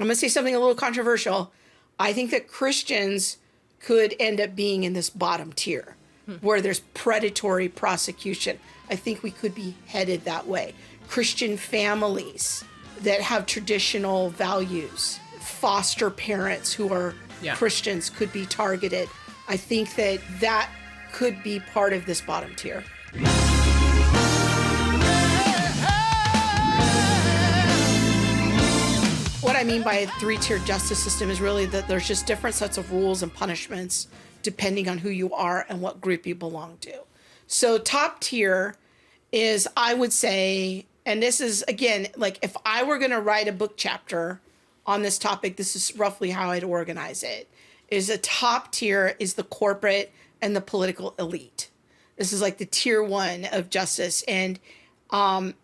I'm going to say something a little controversial. I think that Christians could end up being in this bottom tier where there's predatory prosecution. I think we could be headed that way. Christian families that have traditional values, foster parents who are Christians could be targeted. I think that that could be part of this bottom tier. What I mean by a three-tiered justice system is really that there's just different sets of rules and punishments depending on who you are and what group you belong to. So top tier is, I would say, and this is, again, like if I were going to write a book chapter on this topic, this is roughly how I'd organize it, is a top tier is the corporate and the political elite. This is like the tier one of justice. And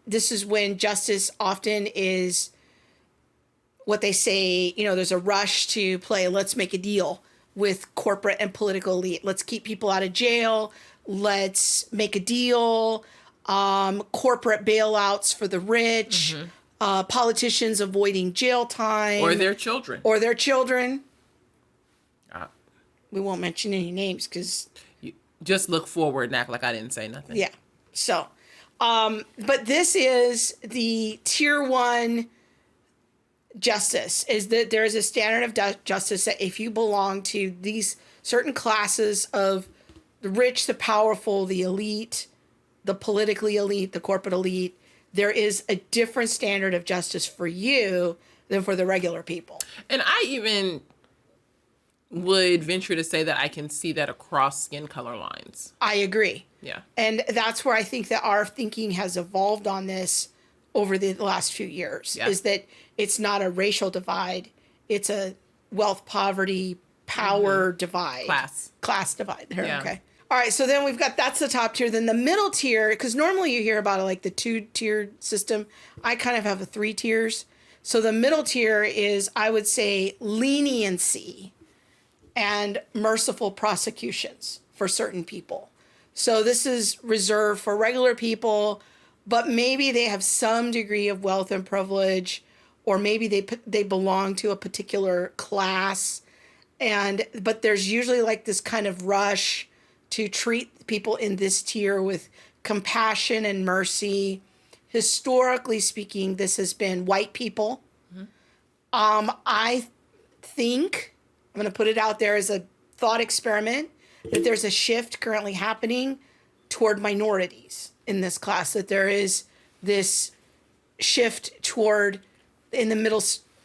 this is when justice often is what they say, you know, there's a rush to play, let's make a deal with corporate and political elite. Let's keep people out of jail. Let's make a deal. Corporate bailouts for the rich. Politicians avoiding jail time. Or their children. We won't mention any names because... Just look forward and act like I didn't say nothing. Yeah. So, but this is the tier one justice, is that there is a standard of justice that if you belong to these certain classes of the rich, the powerful, the elite, the politically elite, the corporate elite, there is a different standard of justice for you than for the regular people. And I even would venture to say that I can see that across skin color lines. I agree. Yeah. And that's where I think that our thinking has evolved on this over the last few years, is that it's not a racial divide. It's a wealth, poverty, power divide. Class divide. There, yeah. Okay. All right. So then we've got, that's the top tier. Then the middle tier, because normally you hear about it like the 2-tiered system. I kind of have a 3 tiers. So the middle tier is, I would say, leniency and merciful prosecutions for certain people. So this is reserved for regular people, but maybe they have some degree of wealth and privilege, or maybe they belong to a particular class. But there's usually like this kind of rush to treat people in this tier with compassion and mercy. Historically speaking, this has been white people. I think, I'm going to put it out there as a thought experiment, that there's a shift currently happening toward minorities in this class, that there is this shift toward in the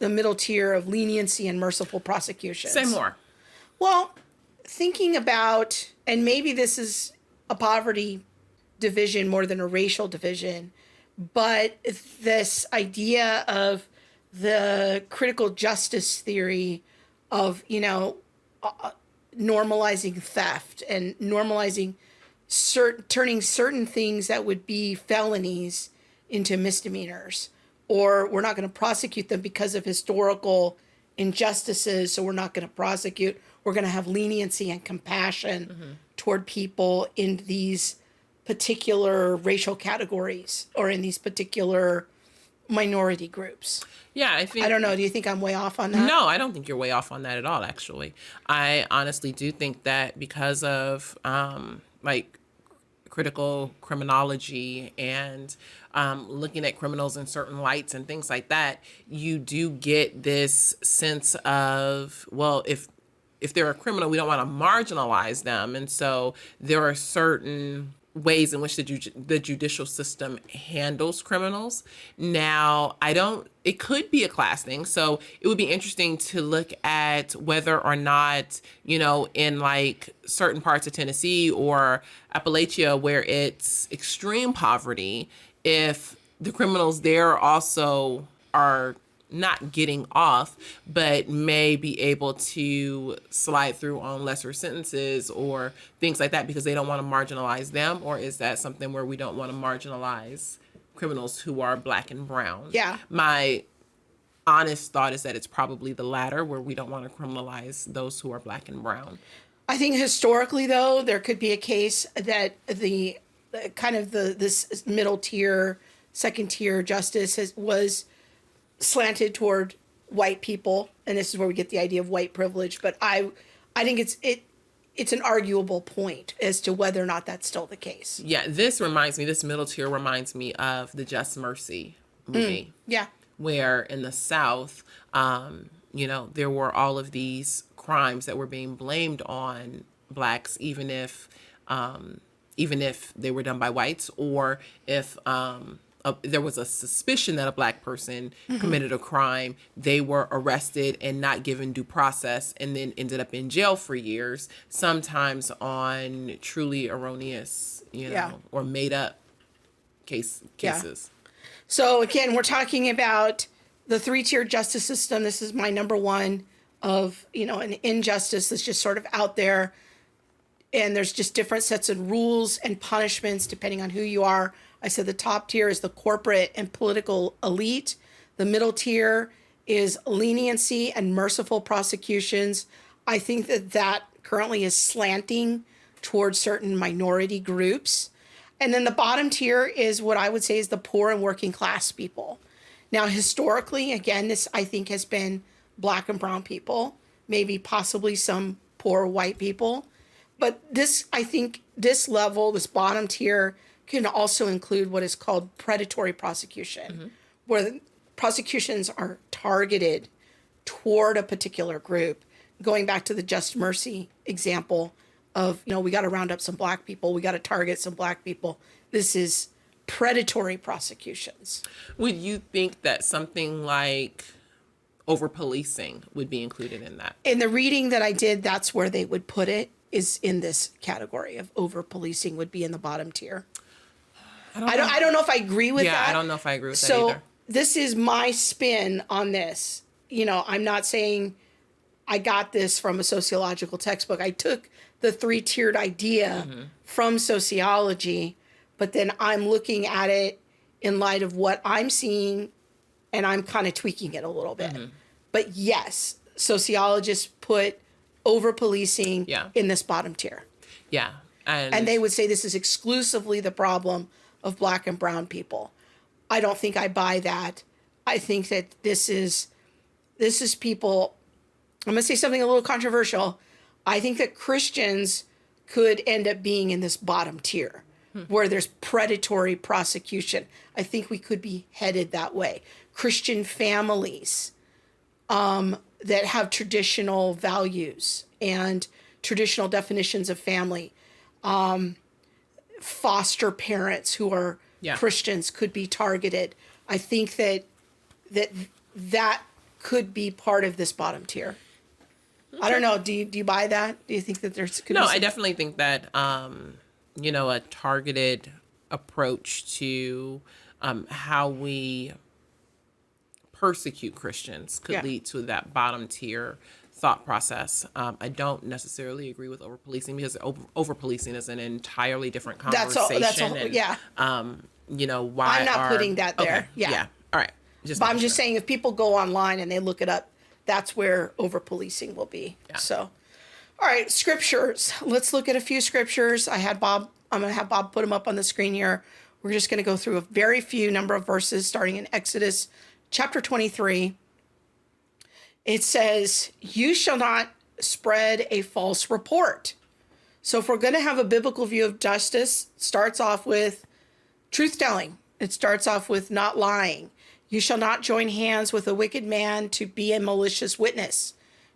middle tier of leniency and merciful prosecutions. Say more. Well, thinking about, and maybe this is a poverty division more than a racial division, but this idea of the critical justice theory of, you know, normalizing theft and normalizing turning certain things that would be felonies into misdemeanors, or we're not going to prosecute them because of historical injustices, so we're not going to prosecute. We're going to have leniency and compassion toward people in these particular racial categories or in these particular minority groups. Yeah, I don't know. Do you think I'm way off on that? No, I don't think you're way off on that at all, actually. I honestly do think that because of like critical criminology and looking at criminals in certain lights and things like that, you do get this sense of, well, if they're a criminal, we don't want to marginalize them. And so there are certain ways in which the judicial system handles criminals. Now, it could be a class thing. So it would be interesting to look at whether or not, you know, in like certain parts of Tennessee or Appalachia where it's extreme poverty, if the criminals there also are not getting off, but may be able to slide through on lesser sentences or things like that because they don't want to marginalize them? Or is that something where we don't want to marginalize criminals who are black and brown? Yeah. My honest thought is that it's probably the latter, where we don't want to criminalize those who are black and brown. I think historically, though, there could be a case that the kind of this middle tier, second tier justice was slanted toward white people, and this is where we get the idea of white privilege. But I think it's an arguable point as to whether or not that's still the case. Yeah, this middle tier reminds me of the Just Mercy movie. Yeah. Where in the South, there were all of these crimes that were being blamed on blacks, even if they were done by whites, or if there was a suspicion that a black person committed a crime, they were arrested and not given due process, and then ended up in jail for years, sometimes on truly erroneous, or made up cases. Yeah. So again, we're talking about the 3-tier justice system. This is my number one of, an injustice that's just sort of out there. And there's just different sets of rules and punishments depending on who you are. I said the top tier is the corporate and political elite. The middle tier is leniency and merciful prosecutions. I think that currently is slanting towards certain minority groups. And then the bottom tier is what I would say is the poor and working class people. Now, historically, again, this I think has been black and brown people, maybe possibly some poor white people. But I think this level, this bottom tier, can also include what is called predatory prosecution, where the prosecutions are targeted toward a particular group. Going back to the Just Mercy example of, we got to round up some black people, we got to target some black people. This is predatory prosecutions. Would you think that something like over-policing would be included in that? In the reading that I did, that's where they would put it, is in this category of over-policing would be in the bottom tier. I don't know if I agree with that. Yeah, I don't know if I agree with that either. So this is my spin on this. I'm not saying I got this from a sociological textbook. I took the 3-tiered idea from sociology, but then I'm looking at it in light of what I'm seeing, and I'm kind of tweaking it a little bit. But yes, sociologists put over-policing in this bottom tier. Yeah. And they would say this is exclusively the problem of black and brown people. I don't think I buy that. I think that this is people, I'm going to say something a little controversial. I think that Christians could end up being in this bottom tier where there's predatory prosecution. I think we could be headed that way. Christian families that have traditional values and traditional definitions of family, foster parents who are Christians could be targeted. I think that could be part of this bottom tier. Okay. I don't know. Do you buy that? Do you think that there's could be I definitely think that a targeted approach to how we persecute Christians could lead to that bottom tier thought process. I don't necessarily agree with over-policing, because over-policing is an entirely different conversation. That's all, why I'm not putting that there. Okay. Yeah. All right. But I'm just saying, if people go online and they look it up, that's where over-policing will be. Yeah. So, all right, scriptures. Let's look at a few scriptures. I'm going to have Bob put them up on the screen here. We're just going to go through a very few number of verses, starting in Exodus chapter 23. It says, "You shall not spread a false report." So if we're going to have a biblical view of justice, it starts off with truth-telling. It starts off with not lying. You shall not join hands with a wicked man to be a malicious witness.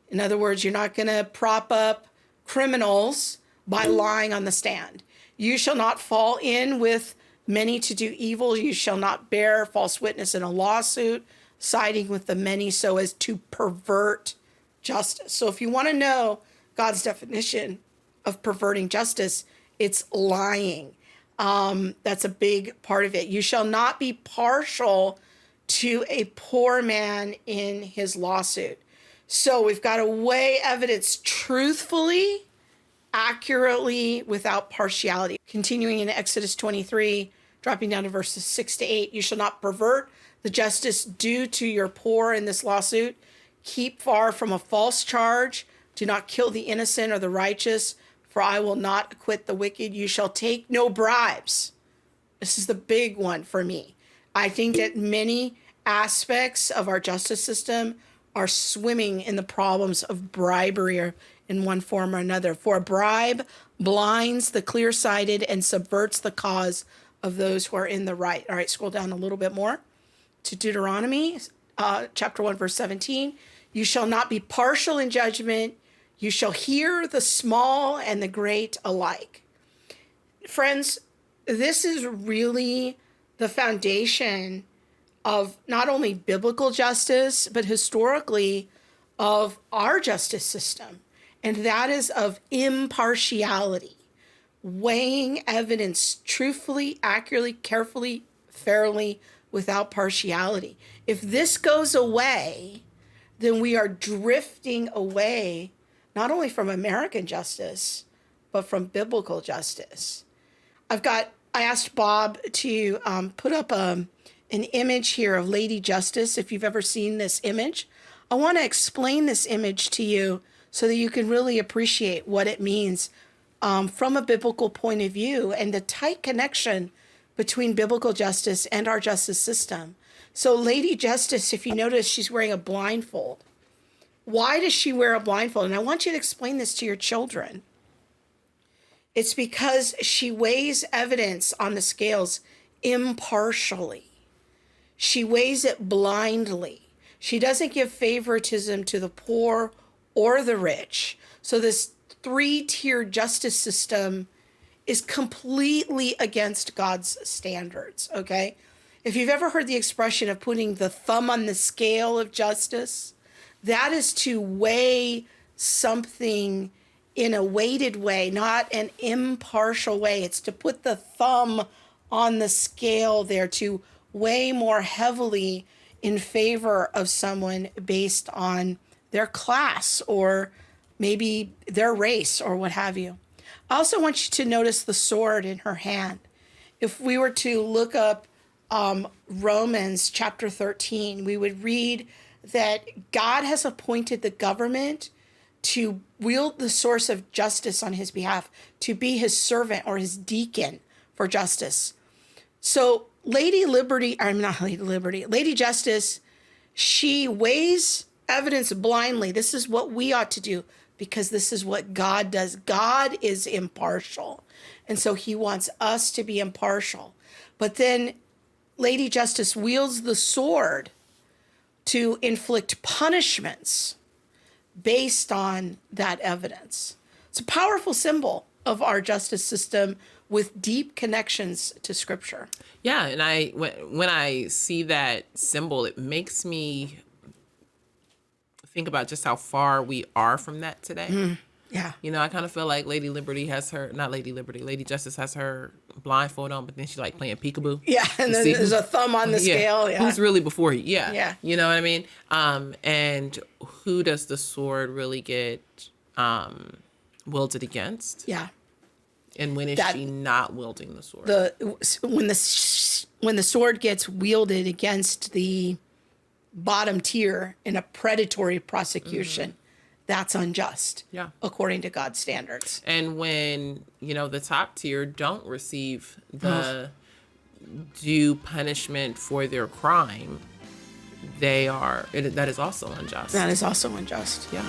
In other words, you're not going to prop up criminals by lying on the stand. You shall not fall in with many to do evil. You shall not bear false witness in a lawsuit, siding with the many so as to pervert justice. So if you want to know God's definition of perverting justice, it's lying. That's a big part of it. You shall not be partial to a poor man in his lawsuit. So we've got to weigh evidence truthfully, accurately, without partiality. Continuing in Exodus 23, dropping down to verses 6 to 8, you shall not pervert the justice due to your poor in this lawsuit. Keep far from a false charge. Do not kill the innocent or the righteous, for I will not acquit the wicked. You shall take no bribes. This is the big one for me. I think that many aspects of our justice system are swimming in the problems of bribery in one form or another. For a bribe blinds the clear-sighted and subverts the cause of those who are in the right. All right, scroll down a little bit more to Deuteronomy, chapter 1, verse 17. You shall not be partial in judgment. You shall hear the small and the great alike. Friends, this is really the foundation of not only biblical justice, but historically of our justice system. And that is of impartiality, weighing evidence truthfully, accurately, carefully, fairly, without partiality. If this goes away, then we are drifting away not only from American justice, but from biblical justice. I asked Bob to put up an image here of Lady Justice, if you've ever seen this image. I want to explain this image to you so that you can really appreciate what it means from a biblical point of view and the tight connection between biblical justice and our justice system. So Lady Justice, if you notice, she's wearing a blindfold. Why does she wear a blindfold? And I want you to explain this to your children. It's because she weighs evidence on the scales impartially. She weighs it blindly. She doesn't give favoritism to the poor or the rich. So this three-tier justice system is completely against God's standards, okay? If you've ever heard the expression of putting the thumb on the scale of justice, that is to weigh something in a weighted way, not an impartial way. It's to put the thumb on the scale there, to weigh more heavily in favor of someone based on their class or maybe their race or what have you. I also want you to notice the sword in her hand. If we were to look up Romans chapter 13, we would read that God has appointed the government to wield the source of justice on his behalf, to be his servant or his deacon for justice. So Lady Justice, she weighs evidence blindly. This is what we ought to do because this is what God does. God is impartial. And so he wants us to be impartial. But then Lady Justice wields the sword to inflict punishments based on that evidence. It's a powerful symbol of our justice system with deep connections to Scripture. Yeah, and when I see that symbol, it makes me think about just how far we are from that today. Yeah. You know, I kind of feel like Lady Justice has her blindfold on, but then she's like playing peekaboo. Yeah, and then there's a thumb on the scale. Yeah. Who's really before you? Yeah. Yeah. You know what I mean? And who does the sword really get wielded against? Yeah. And when is she not wielding the sword? When the sword gets wielded against the bottom tier in a predatory prosecution, that's unjust. Yeah. According to God's standards. And when, the top tier don't receive the due punishment for their crime, that is also unjust. That is also unjust. Yeah.